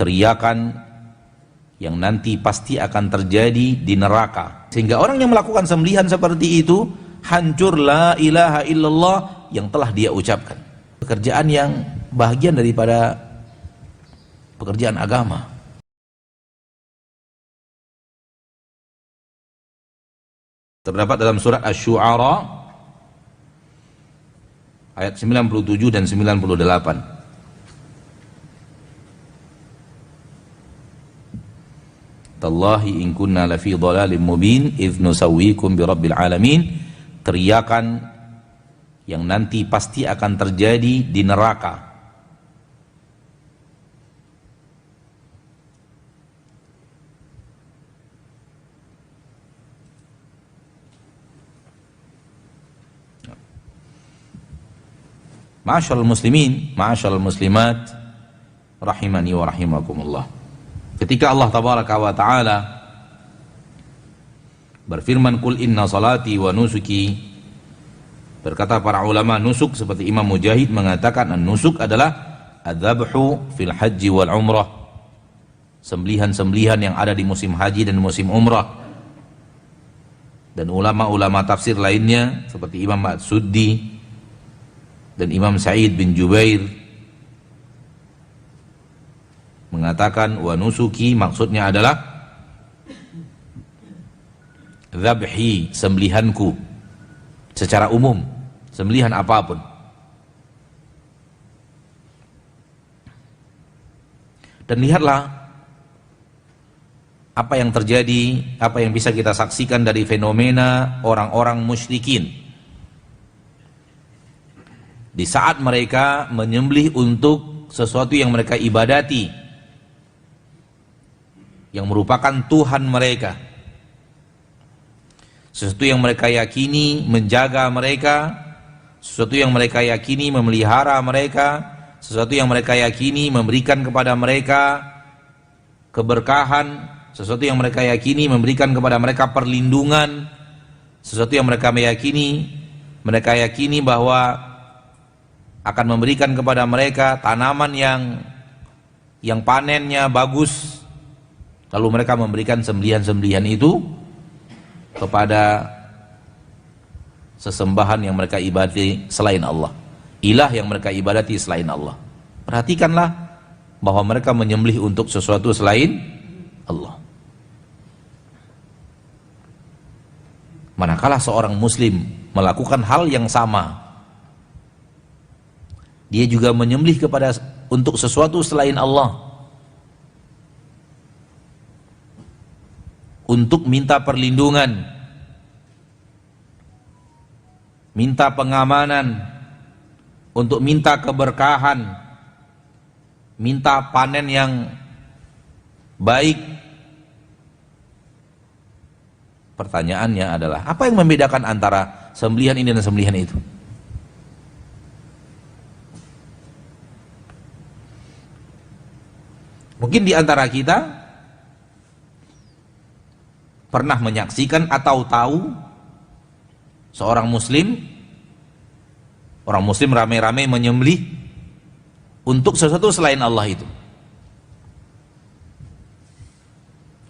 teriakan yang nanti pasti akan terjadi di neraka. Sehingga orang yang melakukan sembelihan seperti itu, hancur la ilaha illallah yang telah dia ucapkan. Pekerjaan yang bahagian daripada pekerjaan agama. Terdapat dalam surat Asy-Syu'ara ayat 97 dan 98. Tallahi in kunna lafi dhalalim mubin idz nusawwikum bi rabbil alamin. Teriakan yang nanti pasti akan terjadi di neraka. Ma'asyiral muslimin, ma'asyiral muslimat, rahimani wa rahimakumullah. Ketika Allah tabaraka wa ta'ala berfirman, kul inna salati wa nusuki, berkata para ulama nusuk seperti Imam Mujahid mengatakan nusuk adalah adzabhu fil haji wal umrah, sembelihan-sembelihan yang ada di musim haji dan musim umrah. Dan ulama-ulama tafsir lainnya seperti Imam As-Suddi dan Imam Sa'id bin Jubair mengatakan wa nusuki maksudnya adalah dzabhi, sembelihanku secara umum, sembelihan apapun. Dan lihatlah apa yang terjadi, apa yang bisa kita saksikan dari fenomena orang-orang musyrikin di saat mereka menyembelih untuk sesuatu yang mereka ibadati, yang merupakan Tuhan mereka, sesuatu yang mereka yakini menjaga mereka, sesuatu yang mereka yakini memelihara mereka, sesuatu yang mereka yakini memberikan kepada mereka keberkahan, sesuatu yang mereka yakini memberikan kepada mereka perlindungan, sesuatu yang mereka yakini bahwa akan memberikan kepada mereka tanaman yang panennya bagus. Lalu mereka memberikan sembelihan-sembelihan itu kepada sesembahan yang mereka ibadati selain Allah, ilah yang mereka ibadati selain Allah. Perhatikanlah bahwa mereka menyembelih untuk sesuatu selain Allah. Manakala seorang muslim melakukan hal yang sama, dia juga menyembelih untuk sesuatu selain Allah, untuk minta perlindungan, minta pengamanan, untuk minta keberkahan, minta panen yang baik. Pertanyaannya adalah, apa yang membedakan antara sembelihan ini dan sembelihan itu? Mungkin di antara kita pernah menyaksikan atau tahu seorang muslim, orang muslim ramai-ramai menyembelih untuk sesuatu selain Allah itu.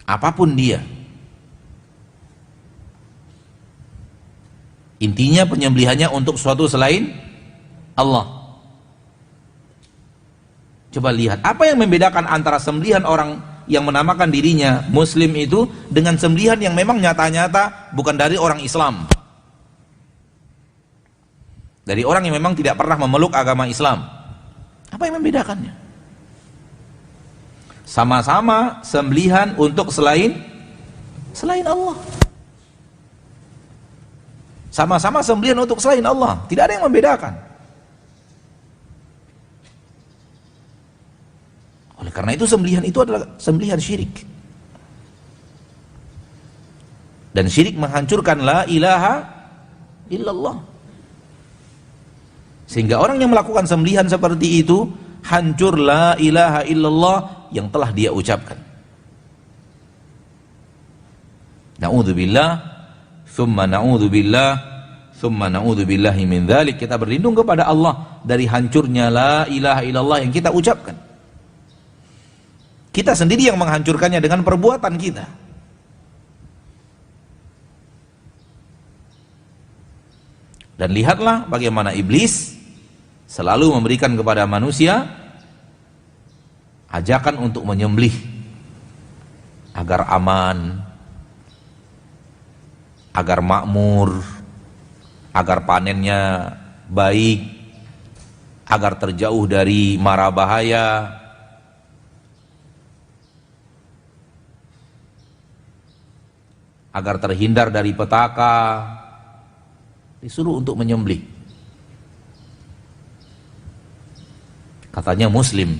Apapun dia. Intinya penyembelihannya untuk sesuatu selain Allah. Coba lihat, apa yang membedakan antara sembelihan orang yang menamakan dirinya muslim itu dengan sembelihan yang memang nyata-nyata bukan dari orang Islam, dari orang yang memang tidak pernah memeluk agama Islam. Apa yang membedakannya? Sama-sama sembelihan untuk selain Allah. Sama-sama sembelihan untuk selain Allah, tidak ada yang membedakan. Oleh karena itu sembelihan itu adalah sembelihan syirik. Dan syirik menghancurkan la ilaha illallah. Sehingga orang yang melakukan sembelihan seperti itu, hancur la ilaha illallah yang telah dia ucapkan. Na'udzubillah, thumma na'udzubillah, thumma na'udzubillahi min dzalik. Kita berlindung kepada Allah dari hancurnya la ilaha illallah yang kita ucapkan. Kita sendiri yang menghancurkannya dengan perbuatan kita. Dan lihatlah bagaimana iblis selalu memberikan kepada manusia ajakan untuk menyembelih agar aman, agar makmur, agar panennya baik, agar terjauh dari mara bahaya. Agar terhindar dari petaka, disuruh untuk menyembelih. Katanya muslim,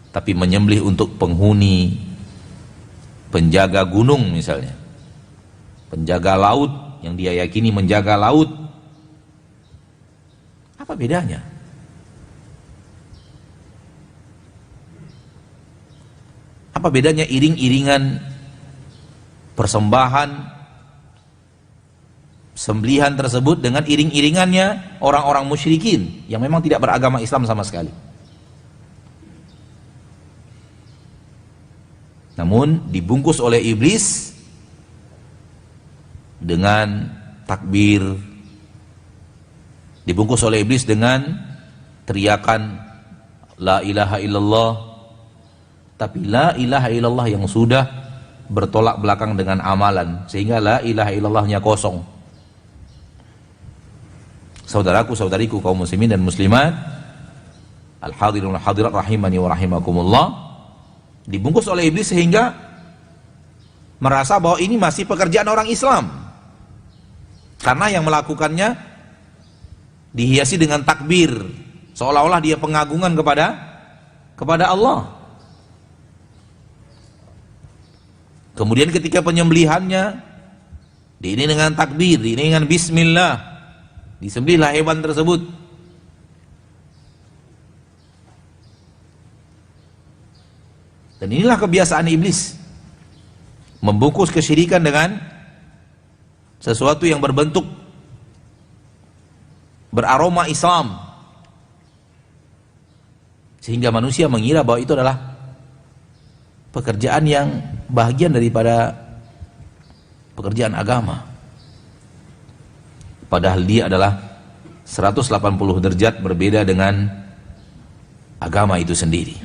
tapi menyembelih untuk penghuni, penjaga gunung misalnya, penjaga laut yang dia yakini menjaga laut. Apa bedanya? Apa bedanya iring-iringan persembahan sembelihan tersebut dengan iring-iringannya orang-orang musyrikin yang memang tidak beragama Islam sama sekali? Namun dibungkus oleh iblis dengan takbir, dibungkus oleh iblis dengan teriakan la ilaha illallah, tapi la ilaha illallah yang sudah bertolak belakang dengan amalan, sehingga la ilaha illallahnya kosong. Saudaraku, saudariku kaum muslimin dan muslimat, al-hadirun al-hadirat rahimani wa rahimakumullah, dibungkus oleh iblis sehingga merasa bahwa ini masih pekerjaan orang Islam, karena yang melakukannya dihiasi dengan takbir, seolah-olah dia pengagungan kepada Allah. Kemudian ketika penyembelihannya diiringi dengan takbir, diiringi dengan bismillah, disembelihlah hewan tersebut. Dan inilah kebiasaan iblis, membungkus kesyirikan dengan sesuatu yang berbentuk beraroma Islam, sehingga manusia mengira bahwa itu adalah pekerjaan yang bagian daripada pekerjaan agama, padahal dia adalah 180 derajat berbeda dengan agama itu sendiri.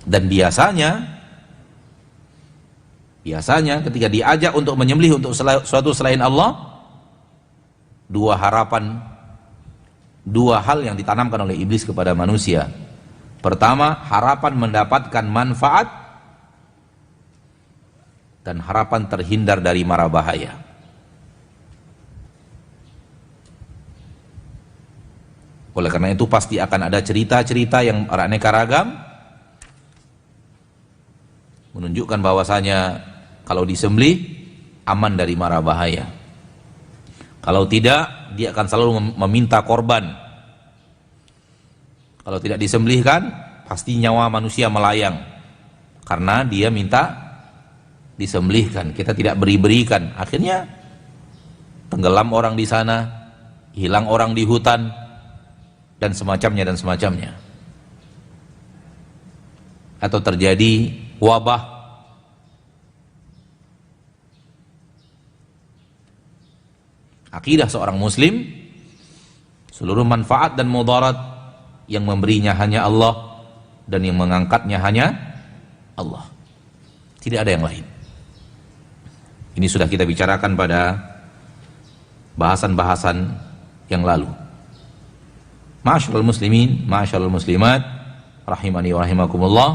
Dan biasanya ketika diajak untuk menyembelih untuk suatu selain Allah, dua hal yang ditanamkan oleh iblis kepada manusia. Pertama, harapan mendapatkan manfaat dan harapan terhindar dari mara bahaya. Oleh karena itu pasti akan ada cerita-cerita yang beraneka ragam menunjukkan bahwasanya kalau disembelih aman dari mara bahaya. Kalau tidak, dia akan selalu meminta korban. Kalau tidak disembelihkan, pasti nyawa manusia melayang, karena dia minta disembelihkan. Kita tidak beri-berikan, akhirnya tenggelam orang di sana, hilang orang di hutan, dan semacamnya. Atau terjadi wabah. Akidah seorang muslim, seluruh manfaat dan mudarat yang memberinya hanya Allah dan yang mengangkatnya hanya Allah, tidak ada yang lain. Ini sudah kita bicarakan pada bahasan-bahasan yang lalu. Ma'asyiral muslimin, ma'asyiral muslimat, rahimani wa rahimakumullah.